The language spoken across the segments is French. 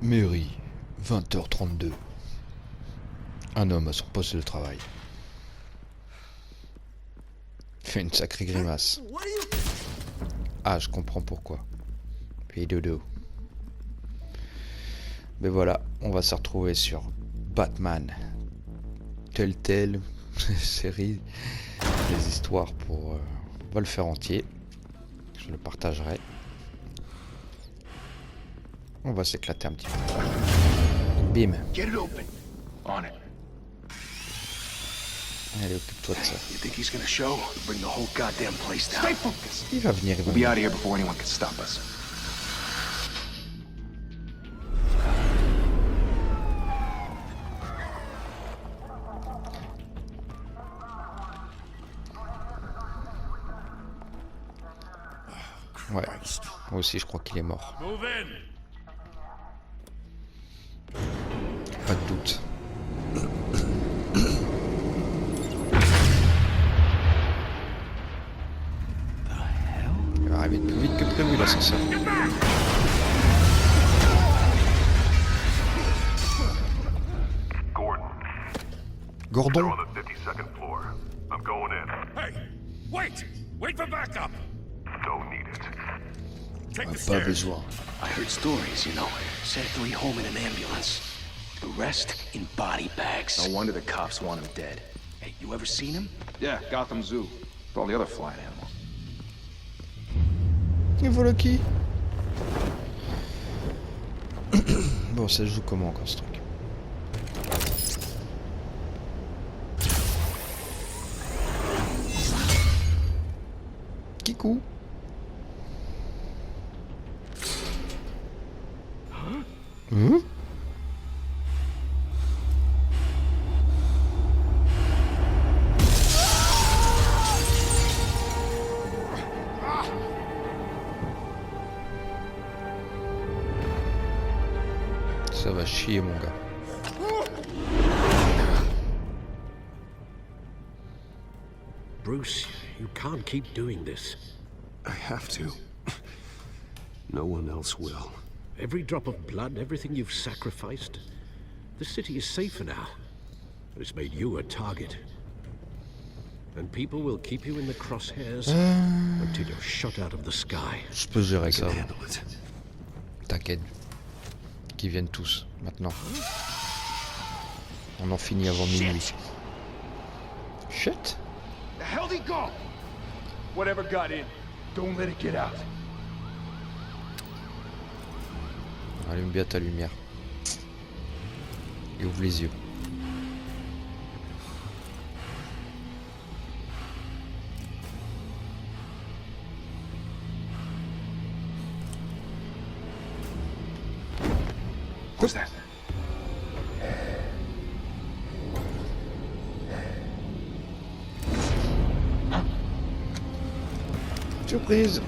Mairie, 20h32. Un homme à son poste de travail. Fait une sacrée grimace. Ah, je comprends pourquoi. Pays dodo. Mais voilà, on va se retrouver sur Batman. Telltale, série, des histoires pour... on va le faire entier. Je le partagerai. On va s'éclater un petit peu. Bim. Get it open. On it. Allez, occupe-toi de ça. You think he's gonna show? Bring the whole goddamn place down. Stay focused. Il va venir, il va We'll be venir. out of here before anyone can stop us. Ouais, moi aussi je crois qu'il est mort. Pas de doute. Il va arriver plus vite que prévu l'ascenseur. Gordon. Gordon. On the 52nd floor. I'm going in. Hey, wait! Wait for backup! Don't need it. Take the Pas stairs. besoin. I heard stories, you know. Sent 3 home in an ambulance. The rest in body bags. No wonder the cops want him dead. Hey, you ever seen him? Yeah, Gotham Zoo. With all the other flying animals. Et voilà qui. Bon, ça se joue comment encore ce truc? Kikou. Hein? Ça va chier mon gars. Bruce, you can't keep doing this. I have to. No one else will. Every drop of blood, everything you've sacrificed. The city is safer now. But it's made you a target. And people will keep you in the crosshairs until you're shot out of the sky. Je peux gérer I ça. can handle it. T'inquiète. Qu'ils viennent tous, maintenant. On en finit avant minuit. Shit. The hell'd he go? Whatever got in, don't let it get out. Allume bien ta lumière. Et ouvre les yeux. What's that? Surprise.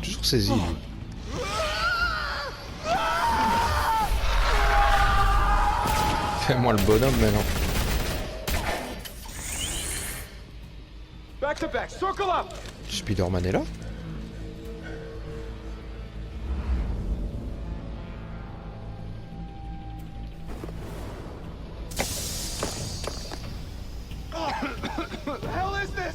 Toujours saisi. Fais-moi le bonhomme maintenant. Back to back, circle up! Spider-Man est là? What the hell is this?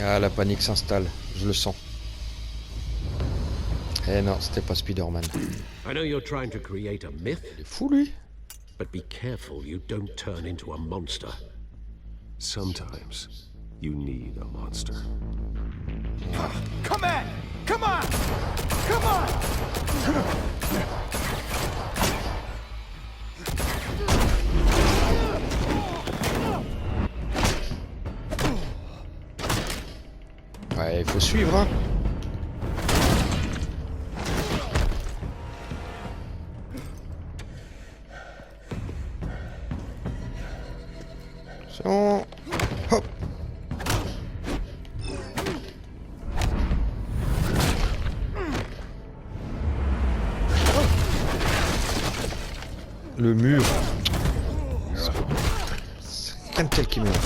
Ah, la panique s'installe, je le sens. Eh non, c'était pas Spider-Man. I know you're trying to create a myth, Il est fou lui. but be careful you don't turn into a monster. Sometimes you need a monster. Come at! Come on! Come on! Ouais, il faut suivre, hein. Attention. Hop. Le mur. C'est qu'un tel qui meurt.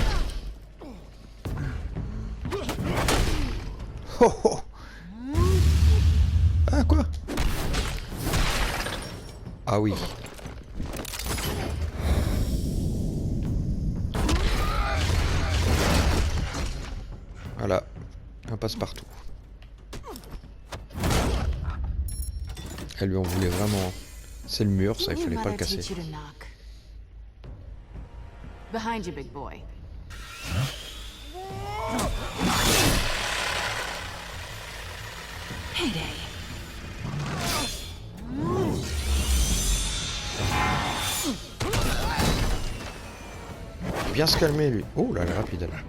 Oh oh. Ah quoi? Ah oui. Voilà. Un passe-partout. Elle lui en voulait vraiment. C'est le mur, ça, il fallait pas le casser. Behind you, big boy. Payday. Bien se calmer, lui. Oh là, elle est rapide, elle.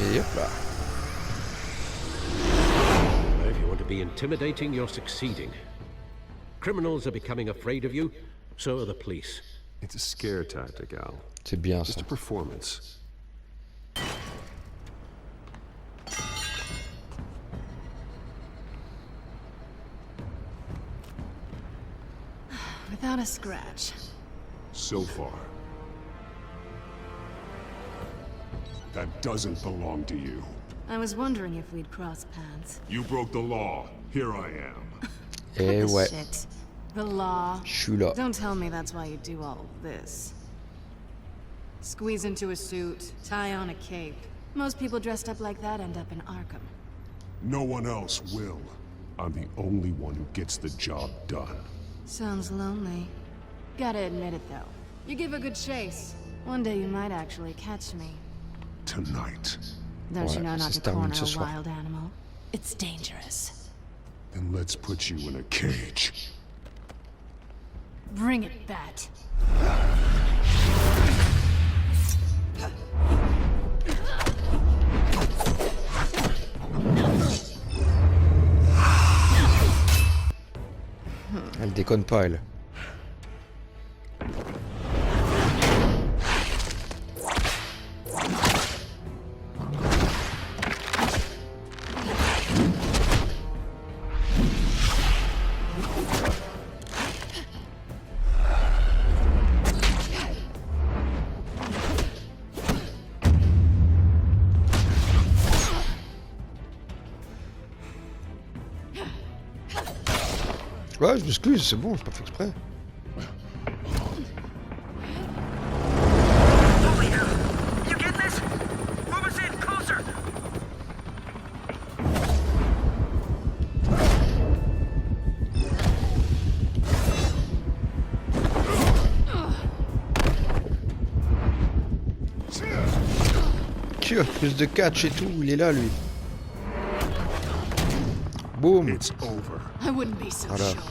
Et hop là. If you want to be intimidating, you're succeeding. Criminals are becoming afraid of you, so are the police. It's a scare tactic, Al. C'est bien Just ça. a performance. Without a scratch. So far. That doesn't belong to you. I was wondering if we'd cross paths. You broke the law. Here I am. Et The ouais, shit. The law. je suis là. Don't tell me that's why you do all this. Squeeze into a suit, tie on a cape. Most people dressed up like that end up in Arkham. No one else will. I'm the only one who gets the job done. Sounds lonely. Gotta admit it though. You give a good chase. One day you might actually catch me. Tonight. Don't you Ouais, know ça not se to termine corner ce a soir. wild animal? It's dangerous. Then let's put you in a cage. Bring it, Bat. Elle déconne pas, elle. Ouais, je m'excuse, c'est bon, j'ai pas fait exprès. You get this? Move us in closer. Tiens, plus de catch et tout, il est là, lui. Boum. It's over. I wouldn't be so Voilà. sure.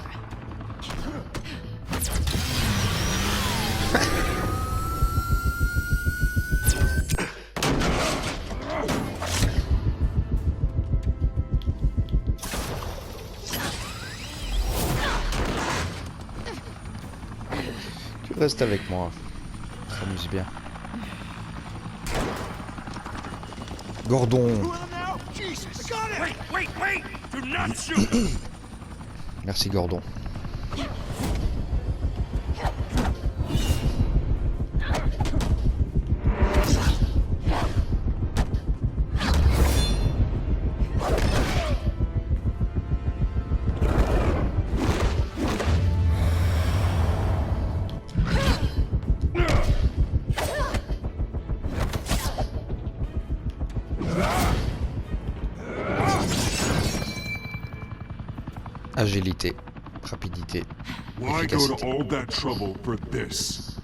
Tu restes avec moi. On s'amuse bien. Gordon. Wait! Do not shoot! Merci, Gordon. Agilité, rapidité, Why go to efficacité. all that trouble for this?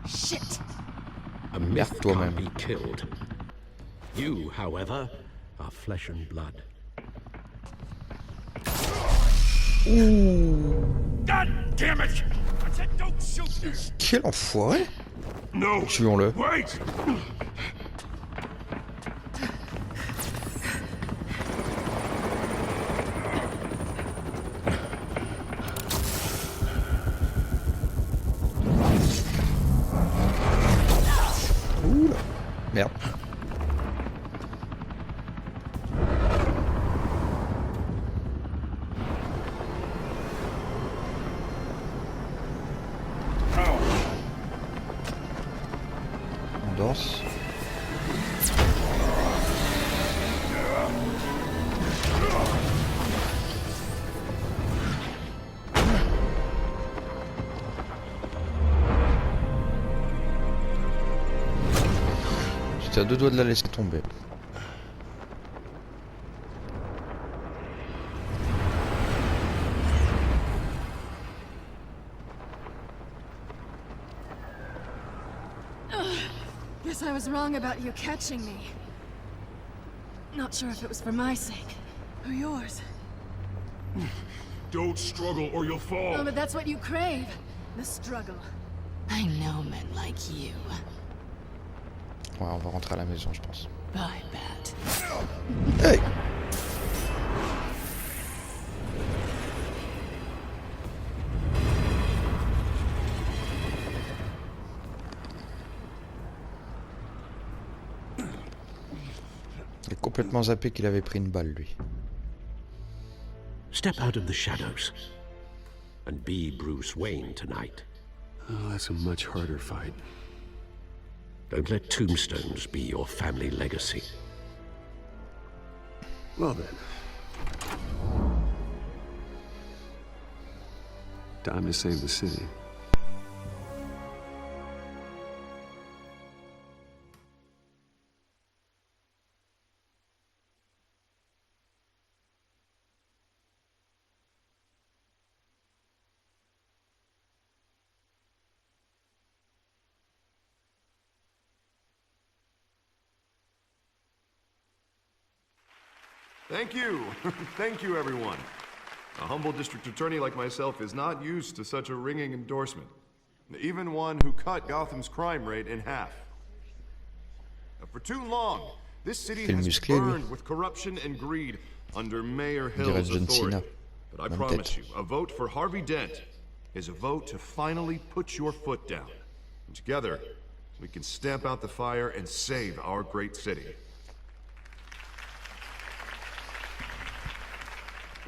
Shit! A myth Merde toi-même. can't be killed. You, however, are flesh and blood. God damn it! I said don't shoot me! Quel enfoiré! No! Tuons-le. Wait! Oula. Merde. On danse. J'étais à deux doigts de la laisser tomber. Guess I was wrong about you catching me. Not sure if it was for my sake or yours. Don't struggle or you'll fall! Oh, but that's what you crave. The struggle. I know men like you. Ouais, on va rentrer à la maison, je pense. Bye, Bat. Hey! Il est complètement zappé qu'il avait pris une balle, lui. Step out of the shadows and be Bruce Wayne tonight. Oh, that's a much harder fight. Don't let tombstones be your family legacy. Well then. Time to save the city. Thank you! Thank you, everyone. A humble district attorney like myself is not used to such a ringing endorsement. Even one who cut Gotham's crime rate in half. For too long, this city Quel has musclé, lui. burned with corruption and greed under Mayor On dirait Hill's John Cena. authority. But I Même promise tête. you, a vote for Harvey Dent is a vote to finally put your foot down. And together, we can stamp out the fire and save our great city.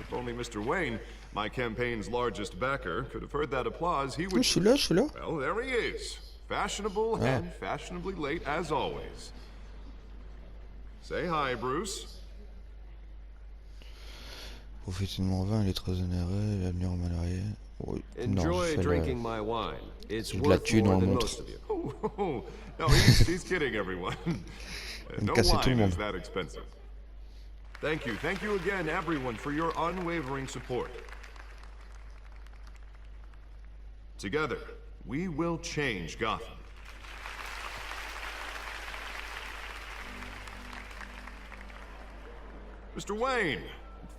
If only Mr. Wayne, my campaign's largest backer, could have heard that applause, he Oh, would... celui-là, celui-là. Well, there he is. Fashionable and fashionably late, as always. Say hi, Bruce. Profitez-moi vin, il est très onéreux, l'avenir en malarié. Oui. Non, Enjoy c'est drinking my wine. It's j'ai de la worth thune more dans le than montre. most of you. Oh, no, he's kidding, everyone. No casser tout le wine monde. is that expensive. Thank you again, everyone, for your unwavering support. Together, we will change Gotham. Mr. Wayne,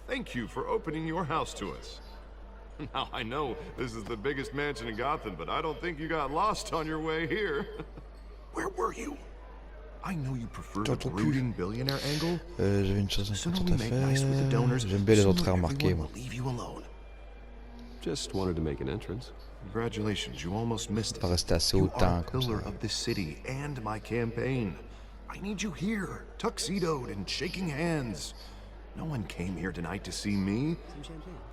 thank you for opening your house to us. Now, I know this is the biggest mansion in Gotham, but I don't think you got lost on your way here. Where were you? I know you prefer the T'entends plus. brooding billionaire angle. J'avais une chose The sooner importante we à make nice with the donors, faire. J'aime bien les sooner autres remarqués, everyone moi. will leave you alone. Just wanted to make an entrance. Congratulations, you almost missed it. Pas rester assez You are hautain a comme pillar ça. of this city and my campaign. I need you here, tuxedoed and shaking hands. No one came here tonight to see me.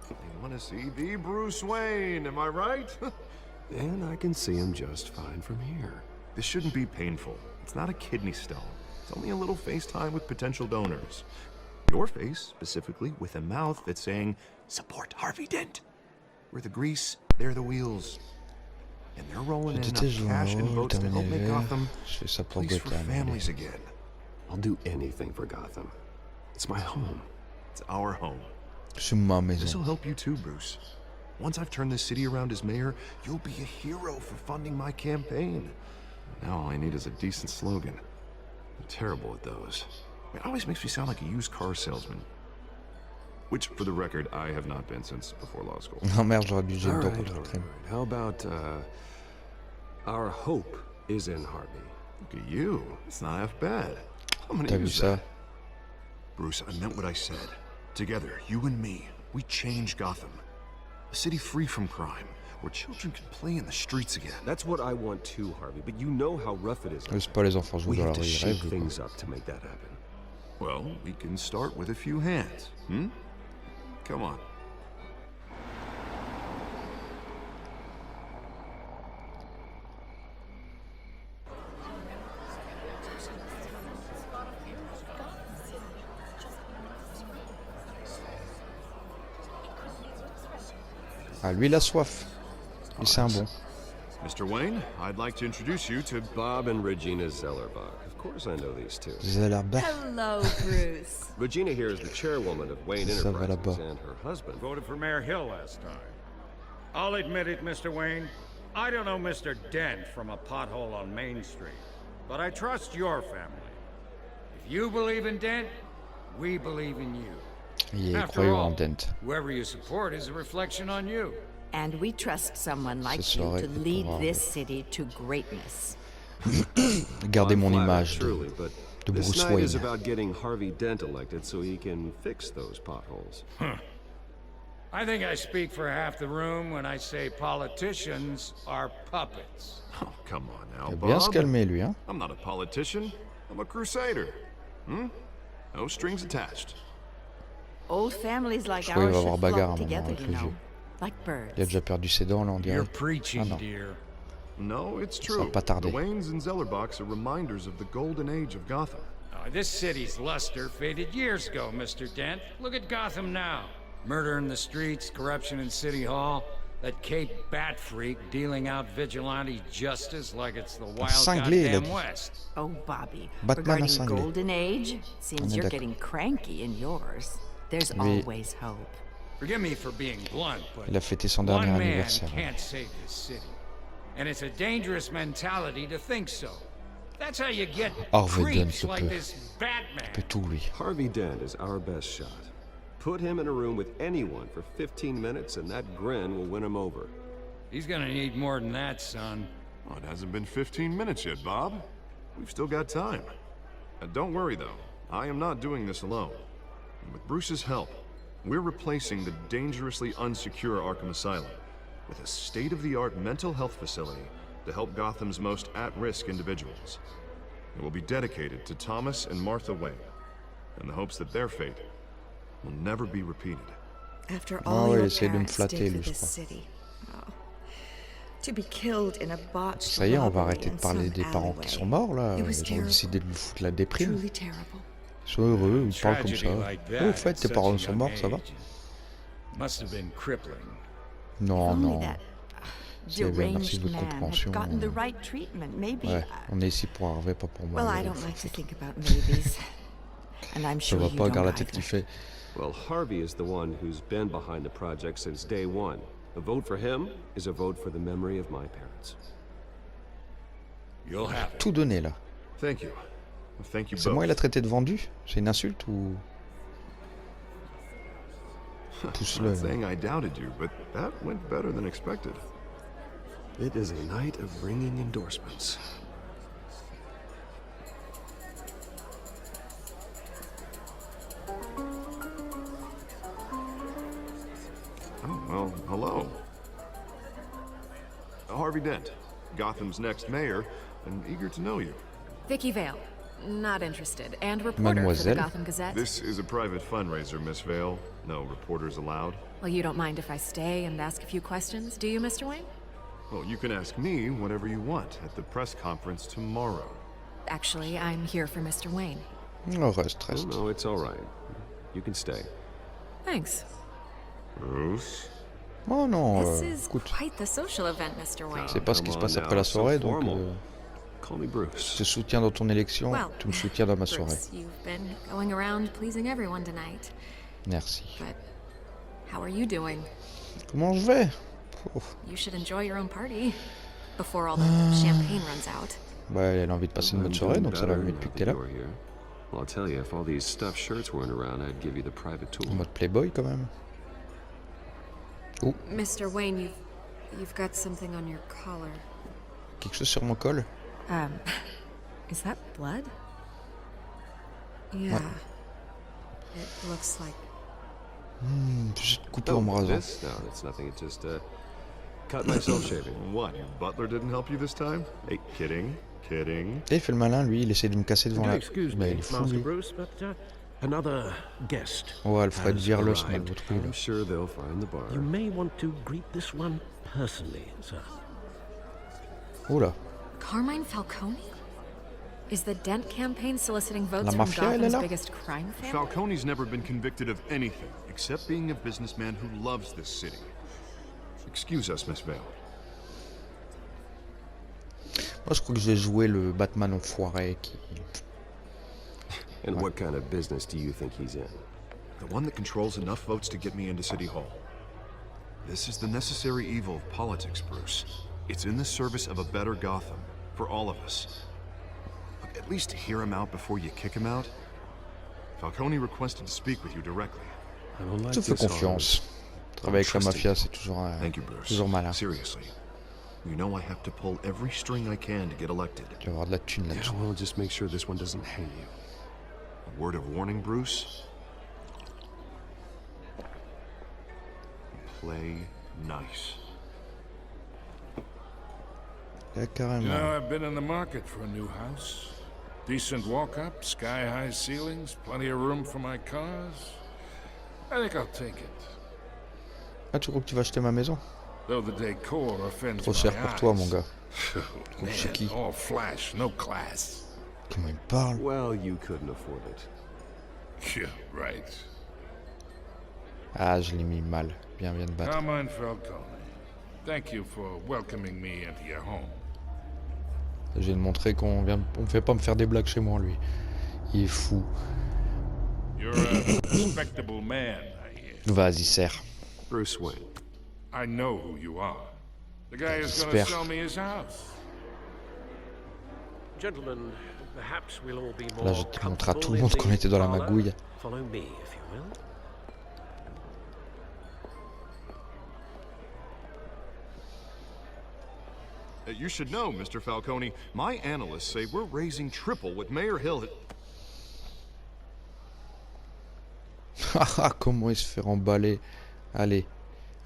They want to see the Bruce Wayne, am I right? And I can see him just fine from here. This shouldn't be painful. It's not a kidney stone. It's only a little FaceTime with potential donors. Your face, specifically, with a mouth that's saying, support Harvey Dent. We're the grease, they're the wheels. And they're rolling in J'ai enough été joué cash en and haut, votes to help terminé make vert. Gotham Je fais ça a pour place for Gotham. families allez. again. I'll do anything for Gotham. It's my home. It's our home. C'est ma This'll maison. help you too, Bruce. Once I've turned this city around as mayor, you'll be a hero for funding my campaign. Now all I need is a decent slogan. I'm terrible at those. It always makes me sound like a used car salesman. Which, for the record, I have not been since before law school. Oh merde, j'aurais dû All le right, temps all contre le crime. right. How about, our hope is in Harvey. Look at you. It's not half bad. I'm gonna T'as vu use ça? that. Bruce, I meant what I said. Together, you and me, we change Gotham. A city free from crime, where children can play in the streets again. That's what I want too, Harvey, but you know how rough it is. C'est pas les enfants jouent We dans la have to rue, ils shake rêvent. things up to make that happen. Well, we can start with a few hands, hmm? Come on. Ah, lui, il a soif. Lui, c'est un bon. Mr. Wayne, I'd like to introduce you to Bob and Regina Zellerbach. Of course I know these two. Vous avez l'air bas. Hello, Bruce. Regina here is the chairwoman of Wayne Ça va Enterprises, là-bas. and her husband. Voted for Mayor Hill last time. I'll admit it, Mr. Wayne. I don't know Mr. Dent from a pothole on Main Street, but I trust your family. If you believe in Dent, we believe in you. Il est After croyant en all, Dent. whoever you support is a reflection on you. And we trust someone like Ce you serait to pour lead avoir- this city to greatness. Gardez I'm mon flattered, image truly, but de this Bruce night is Wayne. about getting Harvey Dent elected so he can fix those potholes. I think I speak for half the room when I say politicians are puppets. Oh, come on now, Il va bien se Bob. calmer, lui, hein. I'm not a politician. I'm a crusader. Hmm? No strings attached. Old families like Je crois qu'il ours va avoir should bagarre à flock un moment together, avec you le know, vieux. like birds. Il a déjà perdu ses dents, là, on dirait. You're preaching, Ah non. dear. No, it's Ça va true. pas tarder. The Waynes and Zellerbachs are reminders of the golden age of Gotham. This city's luster faded years ago, Mr. Dent. Look at Gotham now. Murder in the streets, corruption in City Hall, that Cape Bat freak dealing out vigilante justice like it's the wild cinglé, il a goddamn dit. West. Oh, Bobby, Batman a regarding cinglé. Golden Age, On seems est you're d'accord. getting cranky in yours. There's Oui. always hope. Forgive me for being blunt, but Il a fêté son one dernier man anniversaire. can't save this city. And it's a dangerous mentality to think so. That's how you get Harvey creeps Dent like peut. this Batman. Il peut tout, lui. Harvey Dent is our best shot. Put him in a room with anyone for 15 minutes and that grin will win him over. He's gonna need more than that, son. Oh, it hasn't been 15 minutes yet, Bob. We've still got time. Don't worry, though. I am not doing this alone. And with Bruce's help, we're replacing the dangerously unsecure Arkham Asylum with a state-of-the-art mental health facility to help Gotham's most at-risk individuals. It will be dedicated to Thomas and Martha Wayne, in the hopes that their fate will never be repeated. After Ah all ouais, your essaie de me parents flatter, did for lui, je this crois. city. Oh. To be killed in a botched Ça y est, on va robbery arrêter de in parler some des parents alleyway. qui sont morts, là. It was Ils ont terrible. décidé de lui foutre la déprime. Truly terrible. Sois heureux, ils parlent comme Tragedy ça. like Oh, that au at fait, tes such parents a sont young morts, ça va? age must have been crippling. Non, Only non. that C'est bien, merci deranged de votre man had compréhension. gotten the right treatment. Maybe. Ouais, on est ici pour Harvey, pas pour moi. Well, I don't like to think about maybes. And I'm Je sure vois you pas, don't regarde la tête either. qu'il fait. Well, Harvey is the one who's been behind the project since day one. A vote for him is a vote for the memory of my parents. You'll have it. Tout donné, là. Thank you. Thank you C'est both. moi, il a traité de vendu? C'est une insulte ou... I'm Pousse-le. not saying I doubted you, but that went better than expected. It is a night of ringing endorsements. Oh, well, hello. Harvey Dent, Gotham's next mayor, and eager to know you. Vicky Vale. Not interested. And reporter for Mademoiselle. the Gotham Gazette. This is a private fundraiser, Miss Vale. No reporters allowed. Well, you don't mind if I stay and ask a few questions, do you, Mr. Wayne? Well, you can ask me whatever you want at the press conference tomorrow. Actually, I'm here for Mr. Wayne. Oh, reste, Oh, reste. no, it's all right. You can stay. Thanks. Bruce? Oh non, This is écoute, quite the social event, Mr. Wayne. c'est pas ce qui se Come passe on après now, la so soirée, donc formal. Call me Bruce. je te soutiens dans ton élection, Well, tu me soutiens dans ma soirée. Bruce, you've been going around pleasing everyone tonight. Merci. But how are you doing? Comment je vais? Oh, You should enjoy your own party before all the champagne runs out. Bah, elle a envie de passer une bonne soirée, donc ça va mieux depuis que t'es là. Well, I'll tell you, if all these stuffed shirts weren't around, I'd give you the private tour. En mode Playboy quand même. Oh, Mr. Wayne, you've got something on your collar. quelque chose sur mon col. Is that blood? Yeah. It looks like. J'ai coupé en me rasant. This? No, it's nothing. It just, cut myself shaving. What, your butler didn't help you this time? Hey, kidding. Et il fait le malin, lui, il essaie de me casser devant la... Excuse Bah, me, il est fou, Master lui. Bruce, but another guest. Ouais, Alfred has vire-le, ce arrived. malgré tout, là. I'm sure they'll find the bar. You may want to greet this one personally, sir. Oula. Carmine Falcone? Is the Dent campaign soliciting votes La from mafia, elle est Gotham's là? biggest crime family? Falcone's never been convicted of anything except being a businessman who loves this city. Excuse us, Miss Vale. Moi, je crois que j'ai joué le Batman enfoiré qui... And what kind of business do you think he's in? The one that controls enough votes to get me into City Hall. This is the necessary evil of politics, Bruce. It's in the service of a better Gotham, for all of us. Look, at least hear him out before you kick him out. Falcone requested to speak with you directly. I don't like Je te fais this confiance. Travailler avec la mafia, c'est toujours, Thank you, Bruce. toujours malin. Seriously. You know I have to pull every string I can to get elected. Tu vas avoir de la thune Yeah, là-dessus. well, just make sure this one doesn't hang you. A word of warning, Bruce. Play nice. Yeah, You carrément. know, I've been in the market for a new house. Decent walk-up, sky-high ceilings, plenty of room for my cars. I think I'll take it. Ah, tu crois que tu vas acheter ma maison? Though the decor offends Trop my cher pour toi, eyes. mon gars. Man, c'est qui? all flash, no class. Comment il parle? Well, you couldn't afford it. Yeah, right. Ah, je l'ai mis mal. Bien de battre. Carmine Falcone, thank you for welcoming me into your home. Je viens de montrer qu'on vient... on fait pas me faire des blagues chez moi, lui. Il est fou. You're a respectable man, I hear. Vas-y, serre. Bruce Wayne. I know who you are. The guy who's gonna J'espère. sell me his house. Gentlemen, perhaps we'll all be more Là, je te montre à tout le comfortable monde in qu'on the était dans la parlor. magouille. Follow me, if you will. You should know, Mr. Falcone, my analysts say we're raising triple what Mayor Hill had... Ah, comment il se fait remballer. Allez,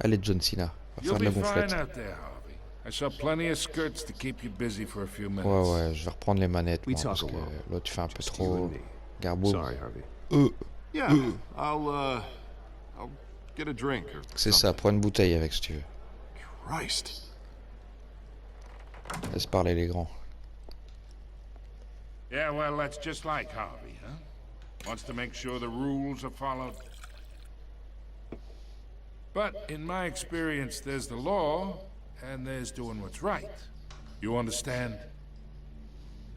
allez John Cena, on va You'll faire de la be fine gonflette. out there, Harvey. I saw plenty of skirts to keep you busy for a few minutes. Ouais, ouais, je vais reprendre les manettes, We moi, talk parce a que while. l'autre tu fais un peu Just you trop and me. garbo. Sorry, Harvey. Yeah, I'll get a drink or C'est ça, prends une bouteille avec si tu veux. Christ. Laisse parler les grands. Yeah, well, that's just like Harvey, huh? Wants to make sure the rules are followed. But in my experience, there's the law, and there's doing what's right. You understand?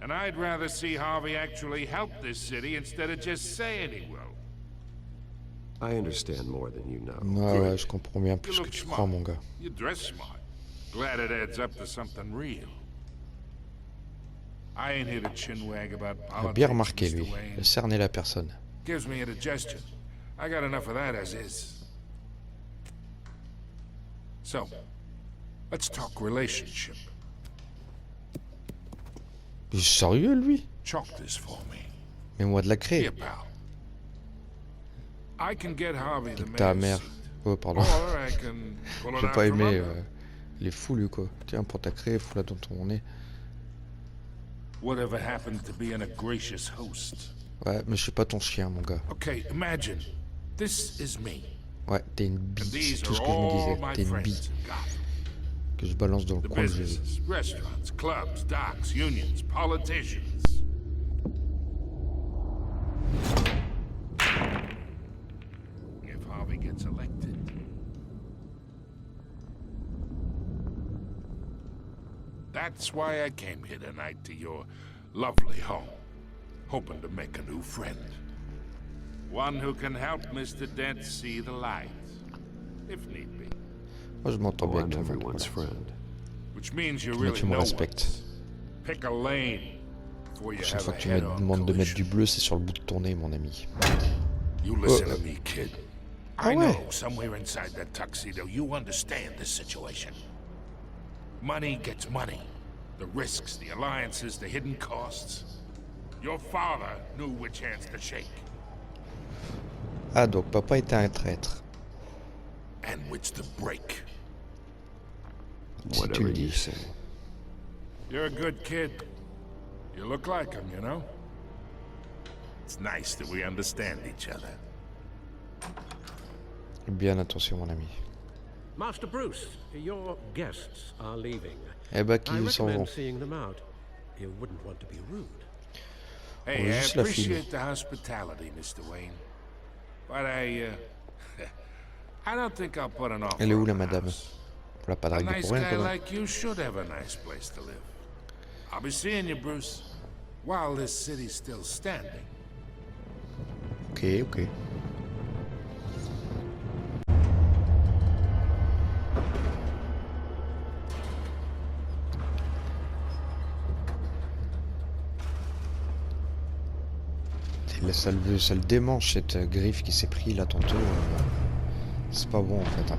And I'd rather see Harvey actually help this city instead of just saying he will. I understand more than you know. Ouais, ouais, je comprends bien You plus que look tu smart. crois, mon gars. You dress smart. Glad it adds up to something real. I ain't here to chinwag about Il a politics, bien remarqué, Mr. lui. Wayne. Il a cerné la personne. Gives me indigestion. I got enough of that as is. So, let's talk relationship. Il est sérieux, lui? Chalk this for me. Mets-moi de la Here, craie. pal. I can get Harvey the Ta mayor's mère. seat. Oh, pardon. Or I can pull it J'ai out pas from aimé. under. Il est fou, lui, quoi. Tiens, prends ta craie, fous-la dans ton nez. Whatever happens to being a gracious host. Ouais, mais je suis pas ton chien, mon gars. Okay, imagine. This is me. Ouais, t'es une bille, And these c'est tout are ce que je me all disais. my T'es une friends bille in Gotham. que je balance dans le The coin. businesses, restaurants, clubs, docks, unions, politicians. If Harvey gets elected. That's why I came here tonight to your lovely home, hoping to make a new friend. One who can help Mr. Dent see the light, if need be. Moi, je m'entends Oh, bien I'm avec tout le monde. everyone's Voilà. friend. Which means you Mais really tu me know respectes. ones. Pick a lane before you Chaque have fois a que tu me head-on demandes de mettre collision. du bleu, c'est sur le bout de ton nez, mon ami. You listen to me, kid. Ah I ouais. know somewhere inside that tuxedo you understand this situation. Money gets money. The risks, the alliances, the hidden costs. Your father knew which hands to shake. Ah, donc papa était un traître. And which to break. Si tu le dis. You're a good kid. You look like him, you know? It's nice that we understand each other. Bien attention, mon ami. Master Bruce, your guests are leaving. Eh ben, I qu'ils s'en vont. recommend seeing them out. You wouldn't want to be rude. Hey, On va I juste la filer. appreciate the hospitality, Mr. Wayne. But I don't think I'll put an offer Elle est où, la on the madame? house. On l'a pas A draguée nice pour rien, guy quand même. like you should have a nice place to live. I'll be seeing you, Bruce, while this city's still standing. Ok, ok. Ça le démange, cette griffe qui s'est pris là tantôt. C'est pas bon en fait. Hein.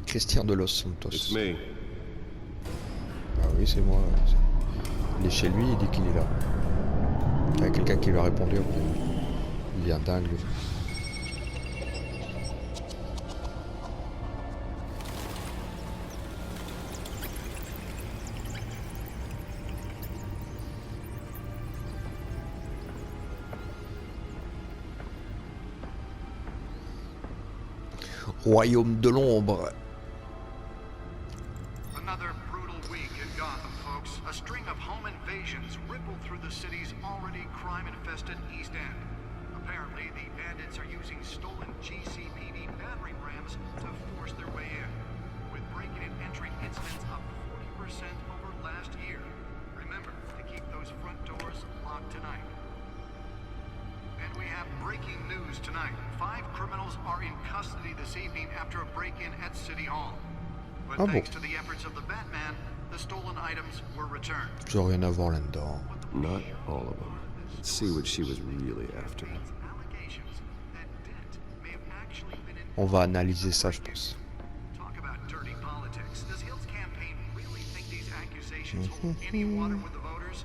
Christian de Los Santos. Ah oui, c'est moi. Il est chez lui, il dit qu'il est là. Il y a quelqu'un qui lui a répondu. Il est un dingue, lui. Royaume de l'ombre. Another brutal week in Gotham, folks. A string of home invasions rippled through the city's already crime-infested East End. Apparently, the bandits are using stolen GCPD battering rams to force their way in, with breaking and entering incidents up 40% over last year. Remember to keep those front doors locked tonight. And we have breaking news tonight. 5 criminals are in custody this evening after a break-in at City Hall. But thanks to the efforts of the Batman, the stolen items were returned. J'ai rien à voir là-dedans. Not all of them. Let's see what she was really after. On va analyser ça, je pense. Talk about dirty politics. Does Hill's campaign really think these accusations hold any water with the voters?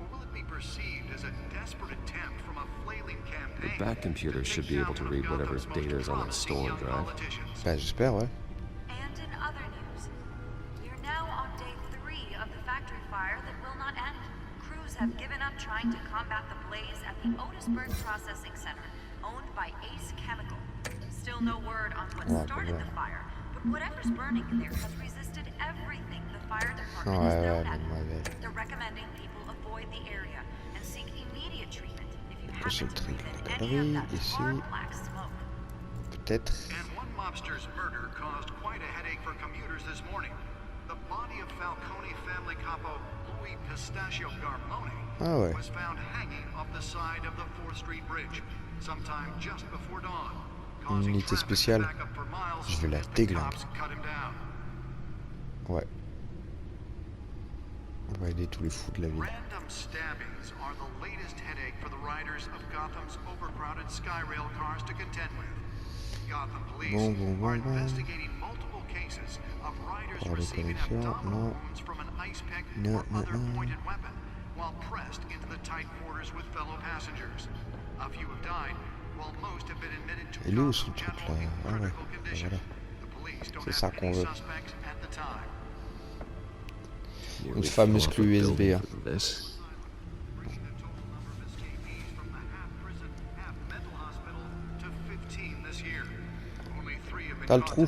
Or will it be perceived as a desperate attempt from a flailing campaign? The back computer should be able to read whatever data is on that stolen drive. Bah, j'espère, ouais. And in other news, we are now on day 3 of the factory fire that will not end. Crews have given up trying to combat the blaze at the Otisburg Processing Center, owned by Ace Chemical. Still no word on what started the fire, but whatever's burning in there has resisted everything the fire department has thrown at it. They're recommending people avoid the area and seek immediate treatment if you happen to breathe in any of that far black smoke. Peut-être. And one mobster's murder caused quite a headache for commuters this morning. The body of Falcone family capo Louis Pistachio Garmone was found hanging off the side of the 4th Street Bridge sometime just before dawn. Une unité spéciale. Je vais la déglinguer. Ouais. On va aider tous les fous de la ville. Random stabbings are the latest headache for the riders of Gotham's overcrowded Skyrail cars to contend with. Gotham police are investigating multiple cases of riders receiving abdominal wounds from an ice pick or other pointed weapon while pressed into the tight quarters with fellow passengers. A few have died, while most have been admitted to ce truc là? Ah ouais, voilà. C'est ça qu'on veut. Une fameuse clé USB. Hein. T'as le trou.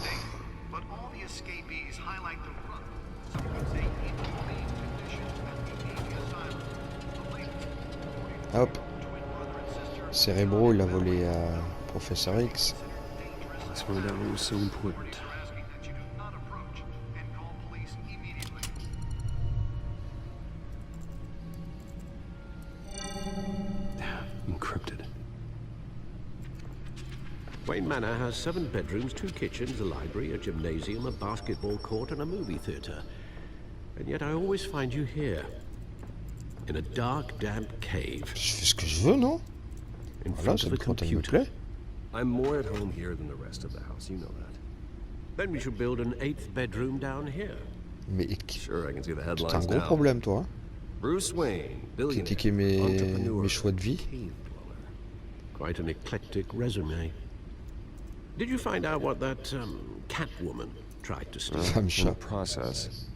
Hop. Cérébro, il a volé à Professeur X. Wait, Wayne Manor has 7 bedrooms, 2 kitchens, a library, a gymnasium, a basketball court, and a movie theater. And yet I always find you here, in a dark, damp cave. Je fais ce que je veux, non? In Voilà, front c'est of une a grotte, elle me computer. plaît. I'm more at home here than the rest of the house, you know that. Then we should build an 8th bedroom down here. Mais Sure, I can see the c'est un headlines gros now. problème, toi. Hein. Bruce Wayne, billionaire, Critiquer mes entrepreneur, choix de vie. cave dweller. Quite an eclectic resume. Did you find out what that Catwoman tried to steal? Femme In the chat. process,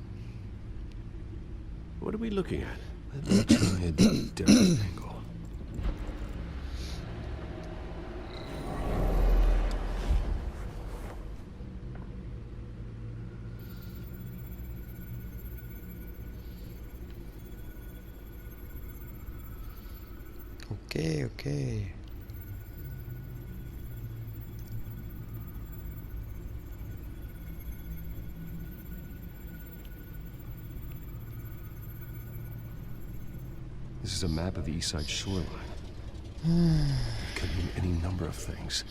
What are we looking at? let me try a different angle. Ok, ok. This is a map of the East Side shoreline. It could mean any number of things.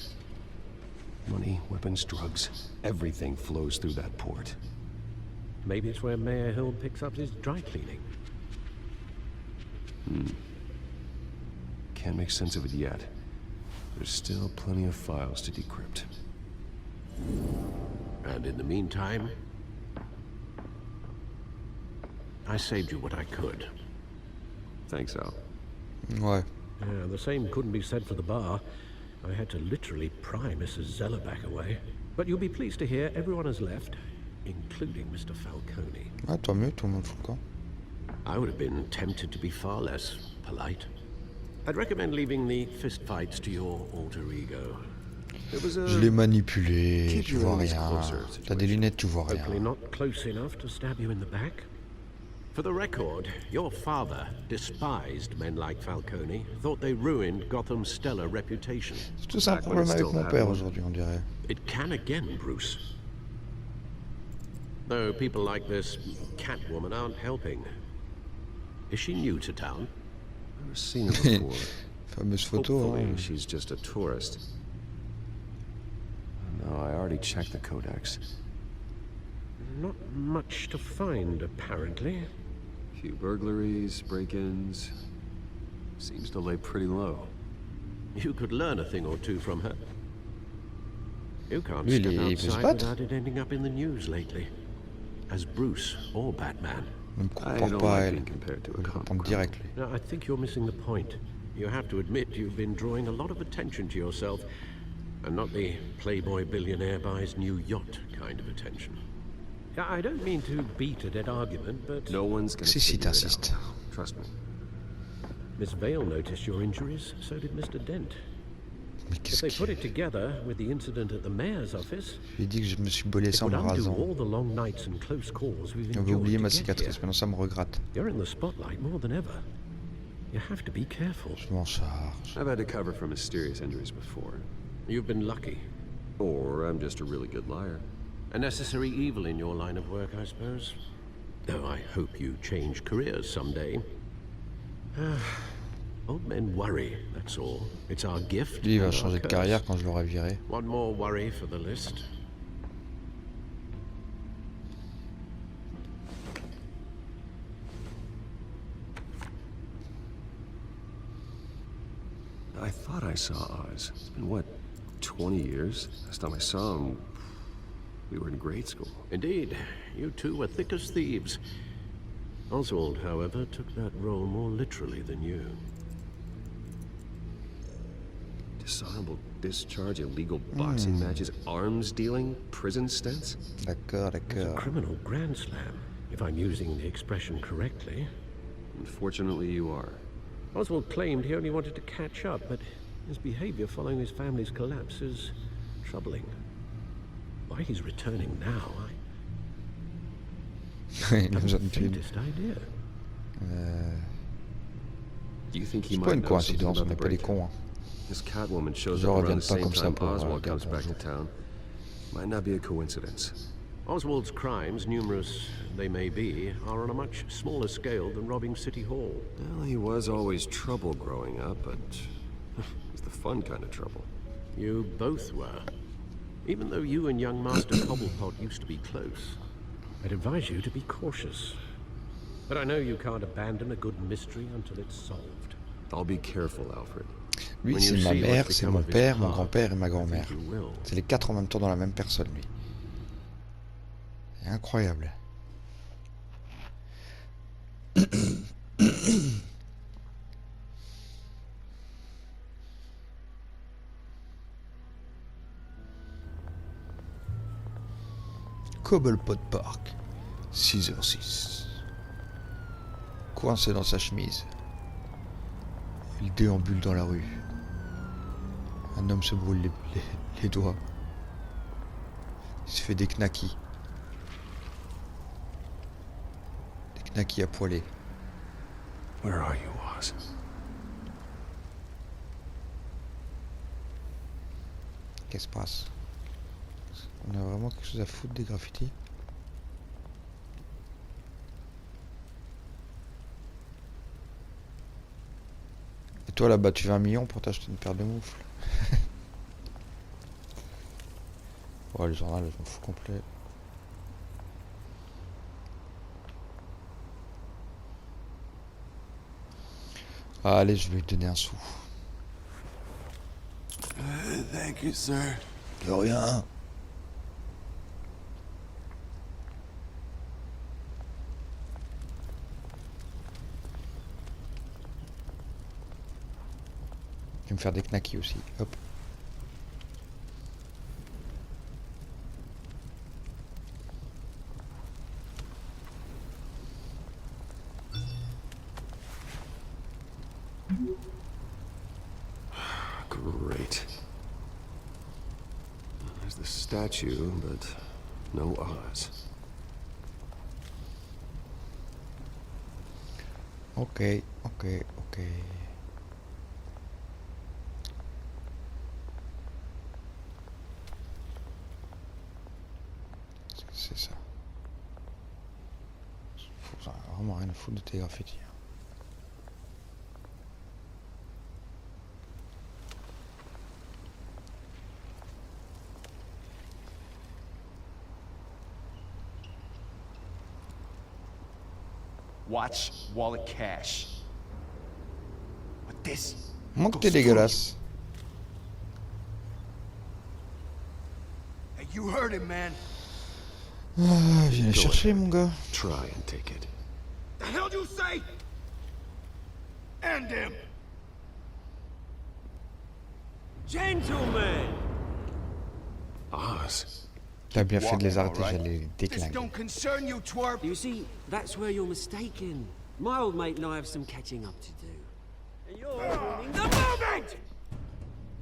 Money, weapons, drugs, everything flows through that port. Maybe it's where Mayor Hill picks up his dry cleaning. Can't make sense of it yet. There's still plenty of files to decrypt. And in the meantime, I saved you what I could. Thanks, Al. Ouais. Yeah, the same couldn't be said for the bar. I had to literally pry Mrs. Zellerback away. But you'll be pleased to hear everyone has left, including Mr. Falcone. Ah, tant mieux, tout le monde fout le camp. I would have been tempted to be far less polite. I'd recommend leaving the fistfights to your alter ego. It was a Je l'ai manipulé, keep tu your vois enemies rien. closer T'as des lunettes, tu vois Hopefully rien. not close enough to stab you in the back. For the record, your father despised men like Falcone, thought they ruined Gotham's stellar reputation. C'est tout ça un problème avec mon père aujourd'hui, on dirait. It can again, Bruce. Though people like this Catwoman aren't helping. Is she new to town? Never seen her before. Fameuse photo, Hopefully, hein. she's just a tourist. No, I already checked the codex. Not much to find, apparently. Few burglaries, break-ins. Seems to lay pretty low. You could learn a thing or two from her. You can't Lui, step il veut se outside battre. without it ending up in the news lately. As Bruce or Batman. Ne me I compare don't pas à like elle. being compared to a Je common comprends criminal. directly. Now, I think you're missing the point. You have to admit you've been drawing a lot of attention to yourself, and not the playboy billionaire buys new yacht kind of attention. I don't mean to beat a dead argument, but... No one's gonna Si, figure it t'insistes. out. Trust me. Miss Vale noticed your injuries, so did Mr. Dent. Mais If qu'est-ce they qu'il... put it together with the incident at the mayor's office, Je lui ai dit que je me suis bolé it ça en would me undo rasant. all the long nights and close calls we've J'avais enjoyed oublié ma to get here. cicatrice, maintenant ça me regrette. You're in the spotlight more than ever. You have to be careful. Je m'en charge. I've had to cover for mysterious injuries before. You've been lucky. Or I'm just a really good liar. A necessary evil in your line of work, I suppose. Though I hope you change careers someday. Old men worry, that's all. It's our gift. Lui, il va and our changer de curse. carrière quand je l'aurai viré. One more worry for the list. I thought I saw Oz. It's been, what, 20 years? Last time I saw him, we were in grade school. Indeed, you two were thick as thieves. Oswald, however, took that role more literally than you. Dishonorable discharge, illegal boxing matches, arms dealing, prison stints. D'accord, It's a d'accord. criminal grand slam, if I'm using the expression correctly. Unfortunately, you are. Oswald claimed he only wanted to catch up, but his behavior following his family's collapse is troubling. Why he's returning now, Il a besoin de thunes. faintest idea. Do you think he C'est pas might une know something coïncidence, on about n'est the pas des break? cons. Hein. This Catwoman shows Les up gens around reviennent the pas same comme ça time pour Oswald comes garder back to bonjour. town. Might not be a coincidence. Oswald's crimes, numerous they may be, are on a much smaller scale than robbing City Hall. Well, he was always trouble growing up, but it was the fun kind of trouble. You both were. Even though you and young Master Cobblepot used to be close, I'd advise you to be cautious. But I know you can't abandon a good mystery until it's solved. I'll be careful, Alfred. Lui, c'est ma mère, c'est mon père, mon grand-père et ma grand-mère. C'est les quatre en même temps dans la même personne, lui. C'est incroyable. Cobblepot Park, 6h06. Coincé dans sa chemise. Il déambule dans la rue. Un homme se brûle les doigts. Il se fait des knackis. Des knackis à poêler. Where are you, Oz? Qu'est-ce qui se passe? On a vraiment quelque chose à foutre des graffitis? Et toi là-bas, tu veux 1 million pour t'acheter une paire de moufles? Oh, le journal, je m'en fous complet. Ah, allez, je vais lui donner un sou. Thank you, sir. De rien. Je vais me faire des knackis aussi. Hop. Great. There's the statue, but no Oz. Ok, ok, ok. C'est ça. J'en ai vraiment rien à foutre de tes graffitis. Watch wallet cash. But this. Manque, t'es dégueulasse. Hey, you heard him, man. Ah, viens les chercher, mon gars. Try and take it. The hell do you say? End him. Gentlemen. Oz. T'as bien fait de les arrêter, j'allais les This déclinguer. don't concern you, twerp. You see, that's where you're mistaken. My old mate and I have some catching up to do. And you're ruining the moment!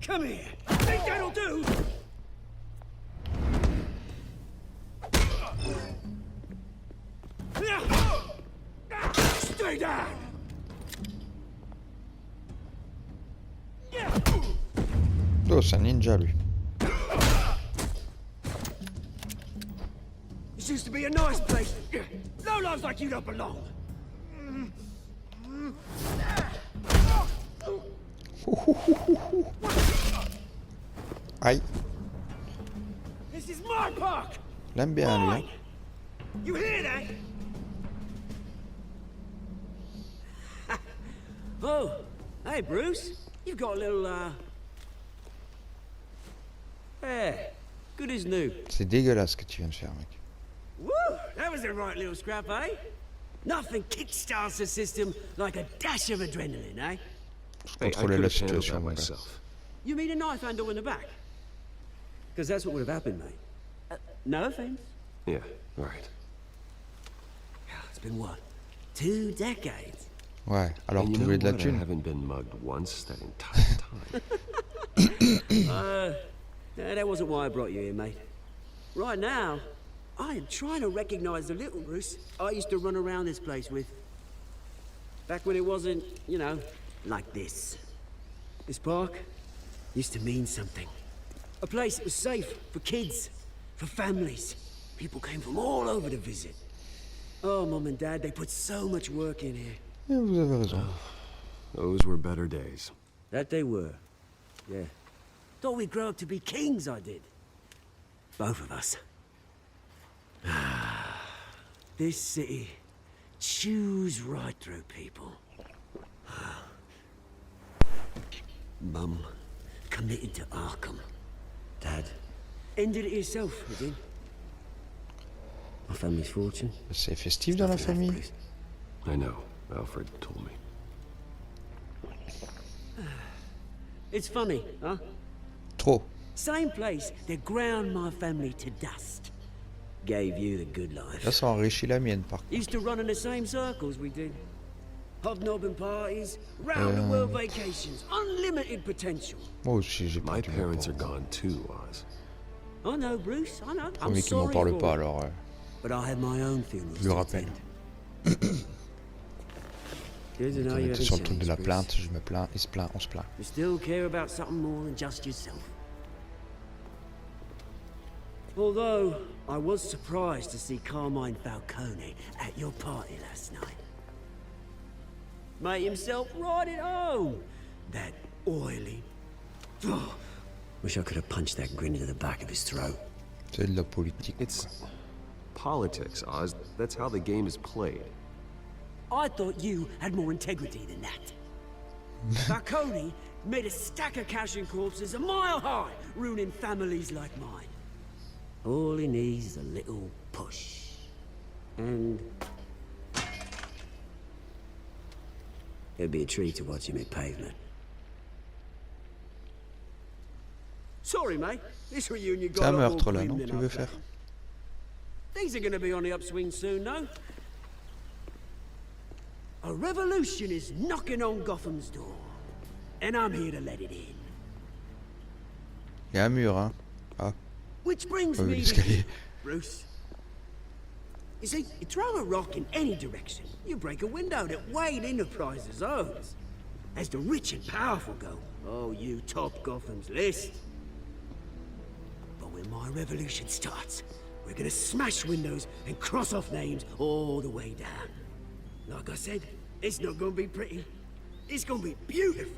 Come here. Think that'll do? Stay down! Oh, c'est un ninja, lui. This used to be a nice place. No lives like you don't belong. Aïe. This is my park. L'aime bien, lui. Hein. You hear that? Oh, hey Bruce. You've got a little yeah, good as new. C'est dégueulasse ce que tu viens de faire, mec. Woo! That was a right little scrap, eh? Nothing kickstarts the system like a dash of adrenaline, eh? Hey, I could have handled that myself. You mean a knife handle in the back? Because that's what would have happened, mate. No offense. Yeah, right. It's been what? 2 decades? Ouais, alors tu voulais de la thune? I haven't been mugged once that entire time. That wasn't why I brought you here, mate. Right now, I am trying to recognize the little Bruce I used to run around this place with. Back when it wasn't, you know, like this. This park used to mean something. A place that was safe for kids, for families. People came from all over to visit. Oh, Mum and Dad, they put so much work in here. Vous avez raison. Those were better days. That they were. Yeah. Thought we'd grow up to be kings, I did. Both of us. This city chews right through people. Mum committed to Arkham. Dad ended it yourself, you did. My family's fortune. C'est festif dans la famille. I know. Alfred told me. It's funny, huh? Trop. Same place that ground my family to dust. Gave you the good life. Là, ça enrichit la mienne, par contre. Used to run in the same circles we did. Hobnobbing parties, round-the-world vacations, unlimited potential. Moi aussi, j'ai My parents are gone too, Oz. I know, Bruce, I know. I'm Premier qui m'en sorry parle for pas, it. alors But I had my own funeral. je le rappelle. On était sur le truc de la plainte, je me plains, il se plaint, on se plaint. You still care about something more than just yourself. Although, I was surprised to see Carmine Falcone at your party last night. Made himself right at home. That oily... Oh, wish I could have punched that grin into the back of his throat. C'est de la politique. It's politics, Oz. That's how the game is played. I thought you had more integrity than that. Falcone made a stack of cash and corpses a mile high, ruining families like mine. All he needs is a little push. And... it'd be a treat to watch him hit pavement. Sorry, mate. This reunion C'est un got a lot meurtre, more là, green non? than Tu I veux planned. faire? Things are gonna be on the upswing soon, no? A revolution is knocking on Gotham's door. And I'm here to let it in. Il y a un mur, hein. Ah. Which brings Oh, me to l'escalier. you, Bruce. You see, you throw a rock in any direction, you break a window that Wayne Enterprises owns. As the rich and powerful go, oh, you top Gotham's list. But when my revolution starts, we're gonna smash windows and cross off names all the way down. Like I said, it's not gonna be pretty. It's gonna be beautiful.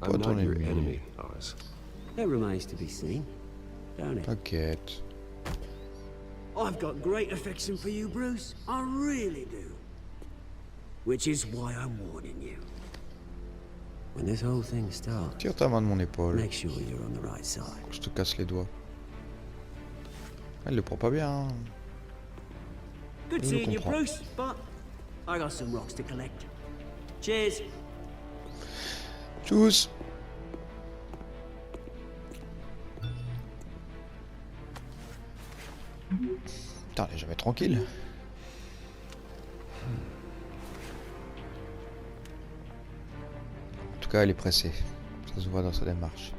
I'm not your enemy, Oz. That remains to be seen, don't it? T'inquiète. I've got great affection for you, Bruce. I really do. Which is why I'm warning you. When this whole thing starts, Tire ta main de mon épaule. make sure you're on the right side. Je te casse les doigts. Elle le prend pas bien. Hein. Good Je seeing you, comprends. Bruce, but I got some rocks to collect. Cheers. Tchuss. Putain, elle est jamais tranquille. En tout cas, elle est pressée. Ça se voit dans sa démarche.